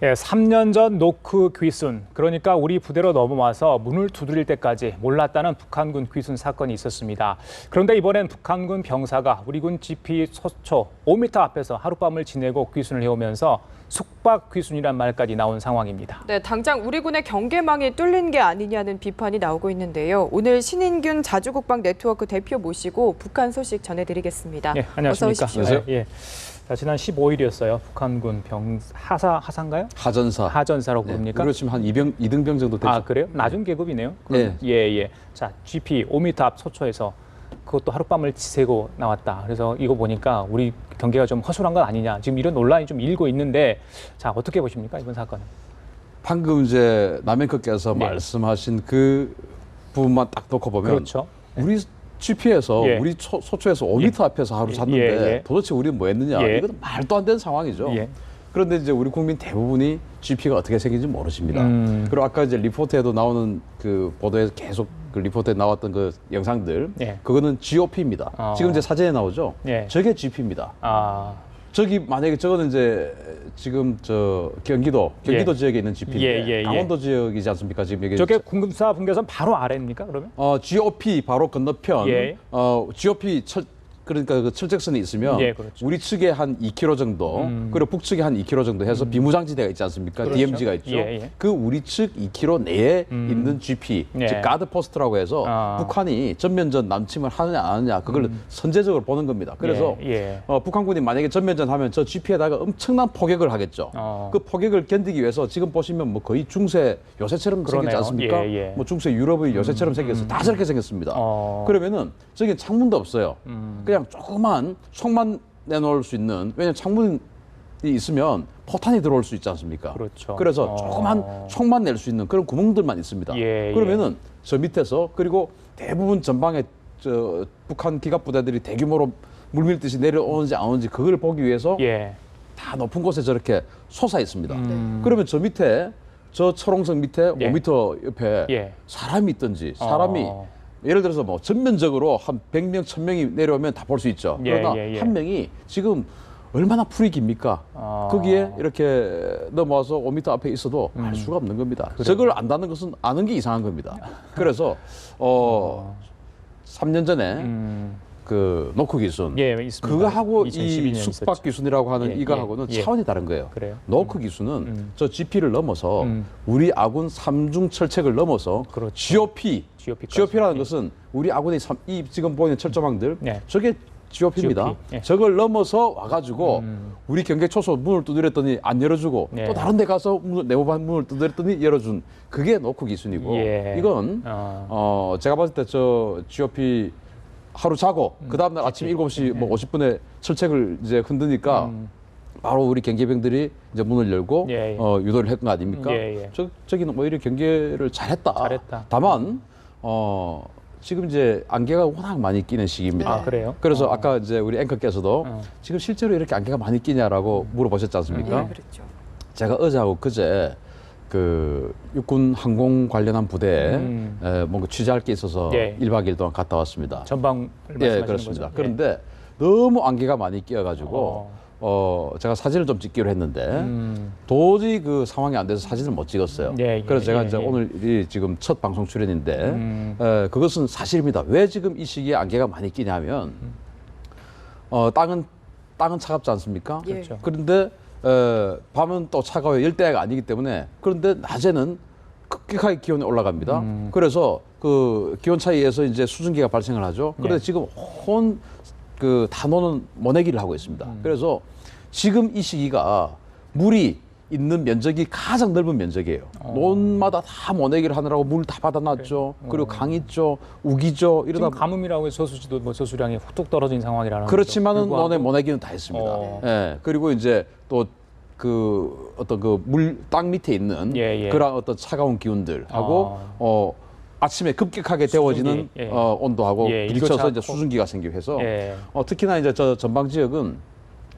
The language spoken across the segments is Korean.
예, 3년 전 노크 귀순, 그러니까 우리 부대로 넘어와서 문을 두드릴 때까지 몰랐다는 북한군 귀순 사건이 있었습니다. 그런데 이번엔 북한군 병사가 우리 군 GP 소초 5m 앞에서 하룻밤을 지내고 귀순을 해오면서 숙박 귀순이란 말까지 나온 상황입니다. 네, 당장 우리 군의 경계망이 뚫린 게 아니냐는 비판이 나오고 있는데요. 오늘 신인균 자주국방 네트워크 대표 모시고 북한 소식 전해드리겠습니다. 예, 안녕하십니까. 어서 오십시오. 예. 자, 지난 15일이었어요. 북한군 하사인가요? 하전사라고 부릅니까? 그렇지만 한 2등병 정도 되죠. 아, 그래요? 낮은 계급이네요. 네. 예. 자, GP 5m 앞 소초에서 그것도 하룻밤을 지새고 나왔다. 그래서 이거 보니까 우리 경계가 좀 허술한 건 아니냐. 지금 이런 논란이 좀 일고 있는데, 자, 어떻게 보십니까? 이번 사건은? 방금 이제 남행커께서 네. 말씀하신 그 부분만 딱 놓고 보면 그렇죠. 우리 GP에서 예. 우리 소초에서 5m 앞에서 하루 잤는데 예. 도대체 우리는 뭐 했느냐. 예. 이건 말도 안 되는 상황이죠. 예. 그런데 이제 우리 국민 대부분이 GP가 어떻게 생긴지 모르십니다. 그리고 아까 이제 리포트에도 나오는 그 보도에서 계속 그 리포트에 나왔던 그 영상들, 예. 그거는 GOP입니다. 지금 이제 사진에 나오죠. 예. 저게 GP입니다. 아, 저기 만약에 저거는 이제 지금 저 경기도 지역에 있는 GP인데 예. 강원도 지역이지 않습니까? 지금 여기 저게 공급사 분계선 바로 아래입니까? 그러면? GOP 바로 건너편 예. GOP 그러니까 그 철책선이 있으면 예, 그렇죠. 우리 측에 한 2km 정도 그리고 북측에 한 2km 정도 해서 비무장지대가 있지 않습니까? 그렇죠. DMZ가 있죠. 예. 그 우리 측 2km 내에 있는 GP, 예. 즉 가드 포스트라고 해서 아. 북한이 전면전 남침을 하느냐 안 하느냐 그걸 선제적으로 보는 겁니다. 그래서 예. 북한군이 만약에 전면전 하면 저 GP에다가 엄청난 포격을 하겠죠. 그 포격을 견디기 위해서 지금 보시면 뭐 거의 중세 요새처럼 생겼지 그러네요. 않습니까? 예. 뭐 중세 유럽의 요새처럼 생겼어요. 다 저렇게 생겼습니다. 그러면은 저기 창문도 없어요. 그냥 조그만 총만 내놓을 수 있는, 왜냐면 창문이 있으면 포탄이 들어올 수 있지 않습니까? 그렇죠. 그래서 조그만 총만 낼 수 있는 그런 구멍들만 있습니다. 예. 그러면은 저 밑에서 그리고 대부분 전방에 저 북한 기갑 부대들이 대규모로 물밀듯이 내려오는지 안 오는지 그걸 보기 위해서 예. 다 높은 곳에 저렇게 솟아 있습니다. 그러면 저 밑에 저 철옹성 밑에 예. 5m 옆에 예. 사람이 있든지 사람이 예를 들어서 뭐 전면적으로 한 100명, 1000명이 내려오면 다 볼 수 있죠. 그러나 한 명이 지금 얼마나 풀이 깁니까? 거기에 이렇게 넘어와서 5m 앞에 있어도 알 수가 없는 겁니다. 저걸 안다는 것은 아는 게 이상한 겁니다. 그래서 3년 전에 그 노크 기순, 예, 있습니다. 그거하고 이 2012년 숙박 있었죠. 기순이라고 하는 예, 이거하고는 예. 차원이 다른 거예요. 그래요? 노크 기순은 저 GP를 넘어서 우리 아군 삼중 철책을 넘어서 그렇죠. GOP라는 것은 우리 아군의 이 지금 보이는 철조망들 예. 저게 GOP입니다. GOP, 예. 저걸 넘어서 와가지고 우리 경계 초소 문을 두드렸더니 안 열어주고 예. 또 다른 데 가서 네모반 문을 두드렸더니 열어준 그게 노크 기순이고 예. 이건 제가 봤을 때 저 GOP 하루 자고 그 다음날 아침 7시 뭐 50분에 철책을 이제 흔드니까 바로 우리 경계병들이 이제 문을 열고 예. 유도를 했던 거 아닙니까? 예. 저기는 오히려 경계를 잘했다. 잘했다. 다만 지금 이제 안개가 워낙 많이 끼는 시기입니다. 아, 그래요? 그래서 아까 이제 우리 앵커께서도 지금 실제로 이렇게 안개가 많이 끼냐라고 물어보셨지 않습니까? 네, 그렇죠. 제가 어제하고 그제 그 육군 항공 관련한 부대에 뭔가 취재할 게 있어서 예. 1박 2일 동안 갔다 왔습니다. 전방을 예, 말씀하시는 그렇습니다. 거죠? 그런데 너무 안개가 많이 끼어가지고 제가 사진을 좀 찍기로 했는데 도저히 그 상황이 안 돼서 사진을 못 찍었어요. 예. 그래서 제가 이제 오늘이 지금 첫 방송 출연인데 그것은 사실입니다. 왜 지금 이 시기에 안개가 많이 끼냐면 땅은 차갑지 않습니까? 예. 그렇죠. 그런데 밤은 또 차가워요. 열대야가 아니기 때문에. 그런데 낮에는 급격하게 기온이 올라갑니다. 그래서 그 기온 차이에서 이제 수증기가 발생을 하죠. 그런데 지금 그 단오는 모내기를 하고 있습니다. 그래서 지금 이 시기가 물이 있는 면적이 가장 넓은 면적이에요. 논마다 다 모내기를 하느라고 물 다 받아놨죠. 그리고 강 있죠, 우기죠. 이러다 지금 가뭄이라고 해서 저수지도 뭐 저수량이 훅 떨어진 상황이라는 그렇지만은 거죠. 불구하고. 모내기는 다 했습니다. 어. 예. 그리고 이제 또 그 어떤 그 땅 밑에 있는 예. 그런 어떤 차가운 기운들하고 아침에 급격하게 데워지는 예. 온도하고 예, 부딪혀서 일교차 이제 수증기가 생기고 해서 예. 특히나 이제 저 전방 지역은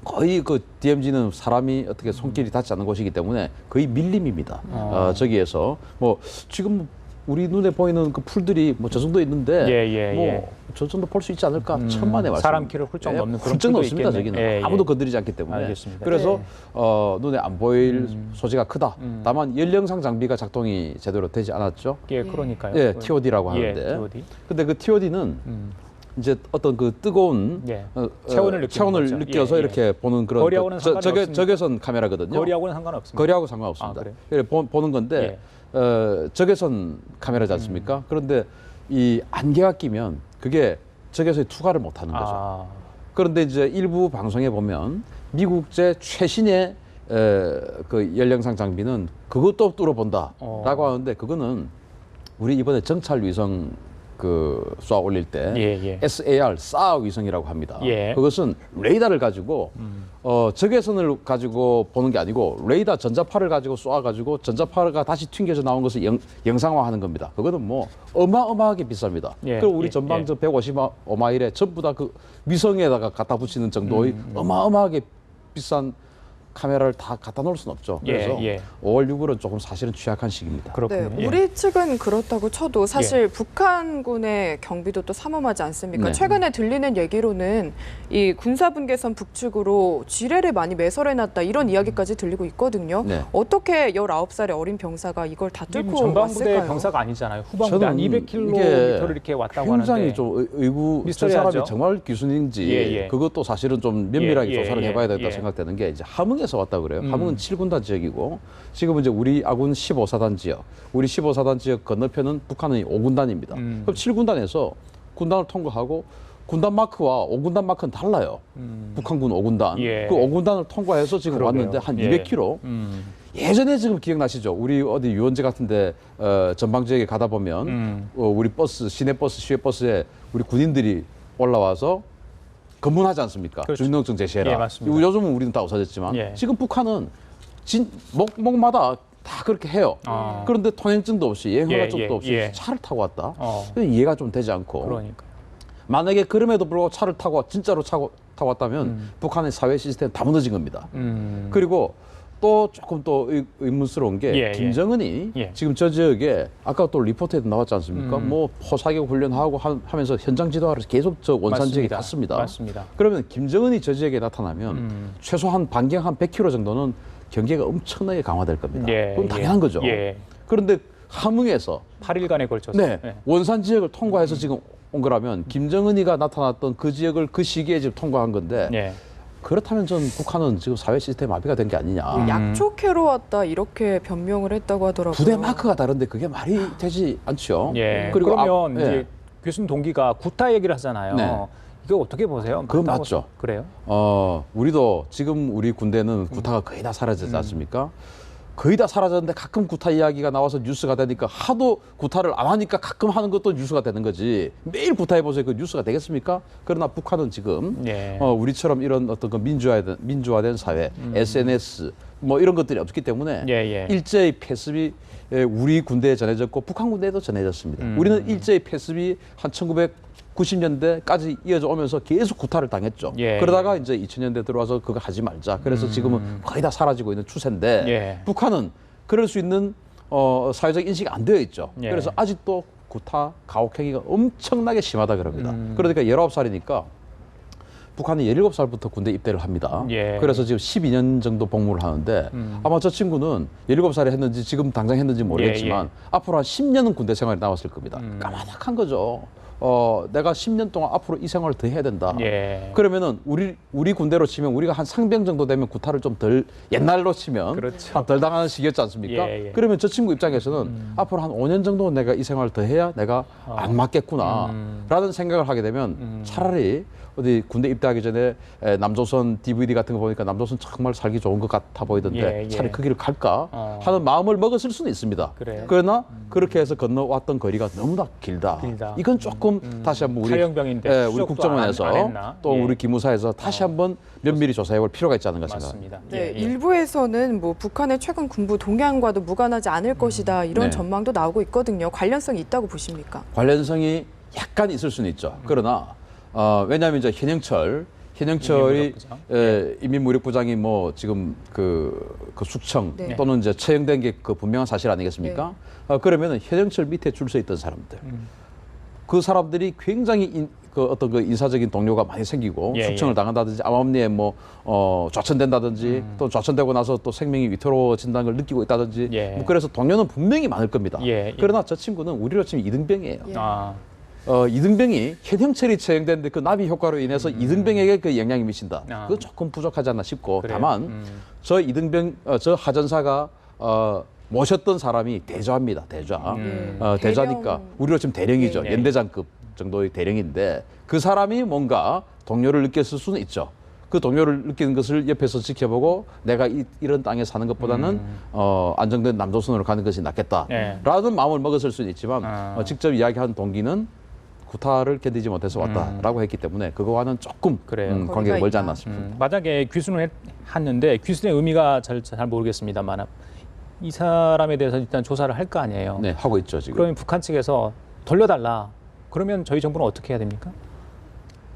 거의 그 DMZ는 사람이 어떻게 손길이 닿지 않는 곳이기 때문에 거의 밀림입니다. 저기에서 뭐 지금 우리 눈에 보이는 그 풀들이 뭐 저 정도 있는데 예. 뭐 저 정도 볼 수 있지 않을까 천만의 말씀. 사람 키를 훌쩍 넘는 그런 훌쩍 풀도 넘습니다. 있겠네요. 저기는 예, 예. 아무도 건드리지 않기 때문에. 알겠습니다. 그래서 네. 눈에 안 보일 소지가 크다. 다만 연령상 장비가 작동이 제대로 되지 않았죠. 예, 그러니까요. 예, TOD라고 예, 하는데. TOD. 근데 그 TOD는 이제 어떤 그 뜨거운 예. 체온을 느끼는 거죠. 느껴서 예, 예. 이렇게 보는 그런 거리하고는 상관이 없습니다. 적외선 카메라거든요. 거리하고는 상관없습니다. 거리하고 상관없습니다. 아, 그래요? 그래서 보는 건데 적외선 카메라지 않습니까? 그런데 이 안개가 끼면 그게 적외선이 투과를 못하는 거죠. 아, 그런데 이제 일부 방송에 보면 미국제 최신의 그 연령상 장비는 그것도 뚫어본다라고 하는데 그거는 우리 이번에 정찰 위성 그 쏘아 올릴 때 예. SAR SAR 위성이라고 합니다. 예. 그것은 레이더를 가지고 적외선을 가지고 보는 게 아니고 레이더 전자파를 가지고 쏘아 가지고 전자파가 다시 튕겨져 나온 것을 영상화하는 겁니다. 그거는 뭐 어마어마하게 비쌉니다. 예. 그리고 우리 예. 전방저 155마일에 전부 다 그 위성에다가 갖다 붙이는 정도의 어마어마하게 비싼 카메라를 다 갖다 놓을 수는 없죠. 그래서 예. 5월 6월은 조금 사실은 취약한 시기입니다. 그렇군요. 네, 예. 우리 측은 그렇다고 쳐도 사실 북한군의 경비도 또 삼엄하지 않습니까? 네. 최근에 들리는 얘기로는 이 군사분계선 북측으로 지뢰를 많이 매설해놨다 이런 이야기까지 들리고 있거든요. 네. 어떻게 19살의 어린 병사가 이걸 다 지금 뚫고 전방부대 왔을까요? 병사가 아니잖아요. 후방부대 한 저는 200km를 이렇게 왔다고 굉장히 하는데 좀 의구 저 미스터리하죠. 사람이 정말 기순인지 예. 그것도 사실은 좀 면밀하게 예, 조사를 예, 해봐야 되겠다 예. 생각되는 게 이제 함흥에서 왔다 그래요. 함흥은 7군단 지역이고 지금은 이제 우리 아군 15사단 지역, 우리 15사단 지역 건너편은 북한의 5군단입니다. 그럼 7군단에서 군단을 통과하고 군단 마크와 5군단 마크는 달라요. 북한군 5군단. 예. 그 5군단을 통과해서 지금 그러게요. 왔는데 한 예. 200km. 예전에 지금 기억나시죠? 우리 어디 유원지 같은데 전방 지역에 가다 보면 우리 버스, 시내버스, 시외버스에 우리 군인들이 올라와서 검문하지 않습니까? 그렇죠. 주민등록증 제시해라. 예, 맞습니다. 요즘은 우리는 다 없어졌지만 예. 지금 북한은 목마다 다 그렇게 해요. 아. 그런데 통행증도 없이 여행허가증도 예, 없이 예. 차를 타고 왔다. 어. 이해가 좀 되지 않고 그러니까 만약에 그럼에도 불구하고 차를 타고 진짜로 타고 왔다면 북한의 사회 시스템 다 무너진 겁니다. 그리고 또 조금 또 의문스러운 게 예, 김정은이 예. 지금 저 지역에 아까 또 리포트에도 나왔지 않습니까? 뭐 포사격 훈련하고 하면서 현장 지도하러 계속 저 원산 지역에 맞습니다. 갔습니다. 맞습니다. 그러면 김정은이 저 지역에 나타나면 최소한 반경 한 100km 정도는 경계가 엄청나게 강화될 겁니다. 예, 그건 당연한 예. 거죠. 예. 그런데 함흥에서 8일간에 걸쳐서 네, 예. 원산 지역을 통과해서 지금 온 거라면 김정은이가 나타났던 그 지역을 그 시기에 지금 통과한 건데 예. 그렇다면 전 북한은 지금 사회 시스템 마비가 된 게 아니냐. 약촉해로 왔다 이렇게 변명을 했다고 하더라고요. 부대 마크가 다른데 그게 말이 되지 않죠. 예. 그리고 그러면 예. 이제 교수님 동기가 구타 얘기를 하잖아요. 네. 이거 어떻게 보세요? 그건 맞다고 맞죠. 그래요? 우리도 지금 우리 군대는 구타가 거의 다 사라졌지 않습니까? 거의 다 사라졌는데 가끔 구타 이야기가 나와서 뉴스가 되니까 하도 구타를 안 하니까 가끔 하는 것도 뉴스가 되는 거지. 매일 구타해보세요. 그 뉴스가 되겠습니까? 그러나 북한은 지금 예. 우리처럼 이런 어떤 그 민주화된 사회, SNS 뭐 이런 것들이 없기 때문에 예. 일제의 패습이 우리 군대에 전해졌고 북한 군대에도 전해졌습니다. 우리는 일제의 패습이 한 1990년대까지 이어져 오면서 계속 구타를 당했죠. 예. 그러다가 이제 2000년대 들어와서 그거 하지 말자. 그래서 지금은 거의 다 사라지고 있는 추세인데 예. 북한은 그럴 수 있는 사회적 인식이 안 되어 있죠. 예. 그래서 아직도 구타, 가혹행위가 엄청나게 심하다 그럽니다. 그러니까 19살이니까 북한이 17살부터 군대 입대를 합니다. 예. 그래서 지금 12년 정도 복무를 하는데 아마 저 친구는 17살에 했는지 지금 당장 했는지 모르겠지만 예. 앞으로 한 10년은 군대 생활이 남았을 겁니다. 까마득한 거죠. 내가 10년 동안 앞으로 이 생활을 더 해야 된다. 예. 그러면은 우리 군대로 치면 우리가 한 상병 정도 되면 구타를 좀 덜 옛날로 치면 그렇죠. 덜 당하는 시기였지 않습니까? 예. 그러면 저 친구 입장에서는 앞으로 한 5년 정도 내가 이 생활을 더 해야 내가 안 맞겠구나라는 생각을 하게 되면 차라리 어디 군대 입대하기 전에 남조선 DVD 같은 거 보니까 남조선 정말 살기 좋은 것 같아 보이던데 예. 차라리 그 길을 갈까 하는 마음을 먹었을 수는 있습니다. 그래요. 그러나 그렇게 해서 건너왔던 거리가 너무나 길다. 이건 조금 다시 한번 우리 탈영병인데 우리 추적도 국정원에서 안 했나? 또 예. 우리 기무사에서 다시 한번 면밀히 조사해볼 필요가 있지 않은가 생각합니다. 맞습니다. 네, 예. 일부에서는 뭐 북한의 최근 군부 동향과도 무관하지 않을 것이다 이런 네. 전망도 나오고 있거든요. 관련성이 있다고 보십니까? 관련성이 약간 있을 수는 있죠. 그러나 왜냐하면 이제 현영철 현영철이 인민무력부장. 인민무력부장이 뭐 지금 그 숙청 네. 또는 이제 채용된 게 그 분명한 사실 아니겠습니까? 그러면은 현영철 밑에 줄 서 있던 사람들, 그 사람들이 굉장히 그 어떤 그 인사적인 동료가 많이 생기고 예, 숙청을 예. 당한다든지 암암리에 뭐 좌천된다든지 또 좌천되고 나서 또 생명이 위태로워진다는 걸 느끼고 있다든지 예. 뭐 그래서 동료는 분명히 많을 겁니다. 예, 예. 그러나 저 친구는 우리로 치면 이등병이에요. 예. 아, 이등병이 현영철이 채용됐는데 그 나비 효과로 인해서 이등병에게 그 영향이 미친다. 아. 그건 조금 부족하지 않나 싶고 그래요? 다만 저 이등병 저 하전사가 모셨던 사람이 대좌입니다. 대좌. 대좌니까 대령. 우리로 지금 대령이죠. 예. 연대장급 정도의 대령인데 그 사람이 뭔가 동료를 느꼈을 수는 있죠. 그 동료를 느끼는 것을 옆에서 지켜보고 내가 이런 땅에 사는 것보다는 안정된 남조선으로 가는 것이 낫겠다라는 예. 마음을 먹었을 수는 있지만 직접 이야기한 동기는 구타를 견디지 못해서 왔다라고 했기 때문에 그거와는 조금 그래요. 관계가 거리가 멀지 있다. 않나 싶습니다. 만약에 귀순을 했는데 귀순의 의미가 잘 모르겠습니다만 이 사람에 대해서 일단 조사를 할 거 아니에요. 네, 하고 있죠 지금. 그러면 북한 측에서 돌려달라. 그러면 저희 정부는 어떻게 해야 됩니까?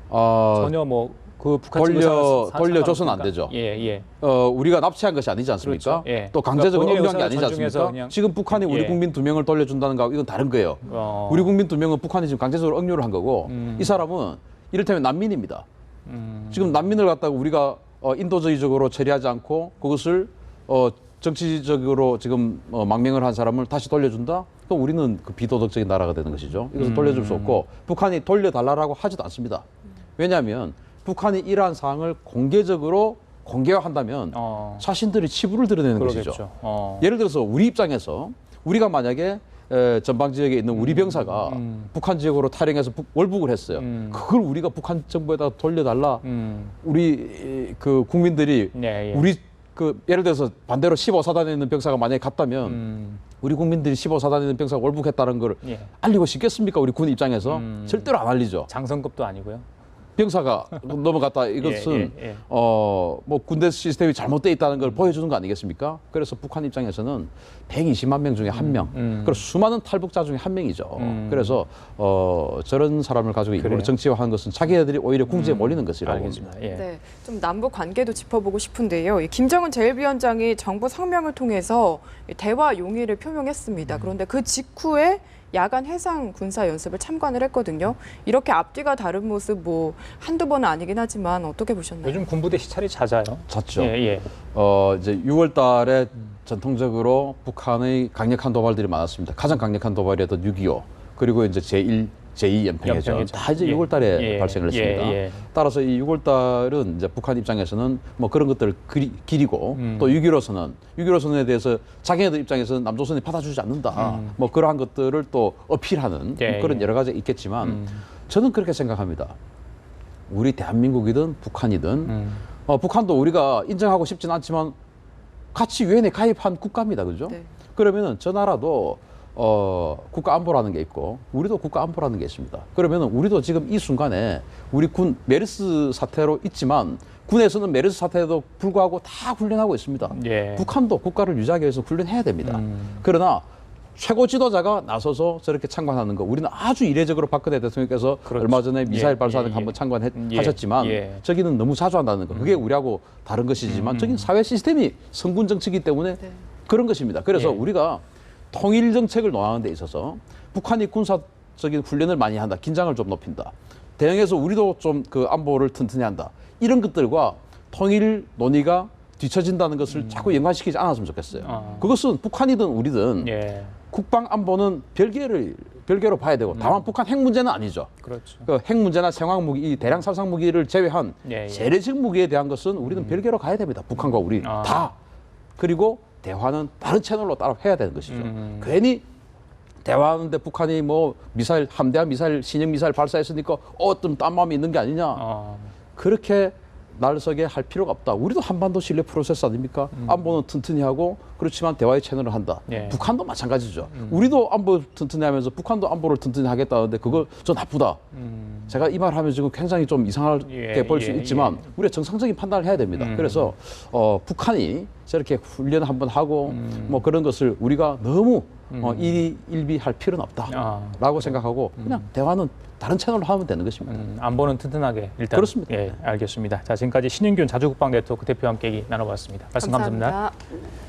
전혀 뭐 그 북한 돌려줘서는 안 되죠. 예, 예. 우리가 납치한 것이 아니지 않습니까? 그렇죠. 예. 또 강제적으로 그러니까 억류한 게 본인의 아니지 의사를 않습니까? 그냥- 지금 북한이 우리 예. 국민 2명을 돌려준다는 거하고 이건 다른 거예요. 우리 국민 2명은 북한이 지금 강제적으로 억류를 한 거고 이 사람은 이를테면 난민입니다. 지금 난민을 갖다가 우리가 인도주의적으로 처리하지 않고 그것을 정치적으로 지금 망명을 한 사람을 다시 돌려준다? 그럼 우리는 그 비도덕적인 나라가 되는 것이죠. 이것은 돌려줄 수 없고 북한이 돌려달라고 하지도 않습니다. 왜냐하면 북한이 이러한 사항을 공개적으로 공개화한다면 자신들이 치부를 드러내는 그러겠죠. 것이죠. 예를 들어서 우리 입장에서 우리가 만약에 전방 지역에 있는 우리 병사가 북한 지역으로 탈영해서 월북을 했어요. 그걸 우리가 북한 정부에다 돌려달라. 우리 그 국민들이 예, 예. 우리 그 예를 들어서 반대로 15사단에 있는 병사가 만약에 갔다면 우리 국민들이 15사단에 있는 병사가 월북했다는 걸 예. 알리고 싶겠습니까? 우리 군 입장에서 절대로 안 알리죠. 장성급도 아니고요. 병사가 넘어갔다 이것은 예. 뭐 군대 시스템이 잘못돼 있다는 걸 보여주는 거 아니겠습니까? 그래서 북한 입장에서는 120만 명 중에 한 명, 그리고 수많은 탈북자 중에 한 명이죠. 그래서 저런 사람을 가지고 일부러 그래요? 정치화하는 것은 자기네들이 오히려 궁지에 몰리는 것이라고 봅니다. 알겠습니다. 예. 네, 좀 남북 관계도 짚어보고 싶은데요. 이 김정은 제1위원장이 정부 성명을 통해서 대화 용의를 표명했습니다. 그런데 그 직후에 야간 해상 군사 연습을 참관을 했거든요. 이렇게 앞뒤가 다른 모습 뭐 한두 번은 아니긴 하지만 어떻게 보셨나요? 요즘 군부대 시찰이 잦아요. 잦죠. 예, 예. 이제 6월 달에 전통적으로 북한의 강력한 도발들이 많았습니다. 가장 강력한 도발이었던 6.25 그리고 이제 제2 연평해전 연평해전. 다 이제 예. 6월 달에 예. 발생을 했습니다. 예, 예. 따라서 이 6월 달은 이제 북한 입장에서는 뭐 그런 것들을 기리고 또 6.15선에 대해서 자기네들 입장에서는 남조선이 받아주지 않는다. 뭐 그러한 것들을 또 어필하는 예, 그런 예. 여러 가지 있겠지만 저는 그렇게 생각합니다. 우리 대한민국이든 북한이든 북한도 우리가 인정하고 싶지는 않지만 같이 유엔에 가입한 국가입니다. 그죠? 네. 그러면은 저 나라도 국가안보라는 게 있고 우리도 국가안보라는 게 있습니다. 그러면은 우리도 지금 이 순간에 우리 군 메르스 사태로 있지만 군에서는 메르스 사태에도 불구하고 다 훈련하고 있습니다. 예. 북한도 국가를 유지하기 위해서 훈련해야 됩니다. 그러나 최고 지도자가 나서서 저렇게 참관하는 거 우리는 아주 이례적으로 박근혜 대통령께서 그렇죠. 얼마 전에 미사일 예, 발사하는 예, 거 한번 예. 참관하셨지만 예. 저기는 너무 자주 한다는 거 그게 우리하고 다른 것이지만 저긴 사회 시스템이 성군 정치이기 때문에 네. 그런 것입니다. 그래서 예. 우리가 통일 정책을 논하는 데 있어서 북한이 군사적인 훈련을 많이 한다. 긴장을 좀 높인다. 대응해서 우리도 좀 그 안보를 튼튼히 한다. 이런 것들과 통일 논의가 뒤처진다는 것을 자꾸 연관시키지 않았으면 좋겠어요. 그것은 북한이든 우리든 예. 국방 안보는 별개로 봐야 되고 다만 북한 핵 문제는 아니죠. 그렇죠. 그 핵 문제나 생화학 무기, 이 대량 살상 무기를 제외한 예, 예. 재래식 무기에 대한 것은 우리는 별개로 가야 됩니다. 북한과 우리 다. 그리고 대화는 다른 채널로 따로 해야 되는 것이죠. 괜히 대화하는데 북한이 뭐 미사일 함대한 미사일 신형 미사일 발사했으니까 어떤 딴 마음이 있는 게 아니냐. 그렇게 날서게 할 필요가 없다. 우리도 한반도 신뢰 프로세스 아닙니까? 안보는 튼튼히 하고 그렇지만 대화의 채널을 한다. 예. 북한도 마찬가지죠. 우리도 안보 튼튼히 하면서 북한도 안보를 튼튼히 하겠다는데 그거 저 나쁘다. 제가 이 말하면 지금 굉장히 좀 이상하게 예, 볼 수 예, 있지만 우리가 정상적인 판단을 해야 됩니다. 그래서 북한이 저렇게 훈련 한번 하고 뭐 그런 것을 우리가 너무 일비할 필요는 없다라고 생각하고 그냥 대화는 다른 채널로 하면 되는 것입니다. 안보는 튼튼하게 일단. 그렇습니다. 예, 알겠습니다. 자, 지금까지 신윤균 자주국방 네트워크 대표와 함께 얘기 나눠봤습니다. 말씀 감사합니다. 감사합니다.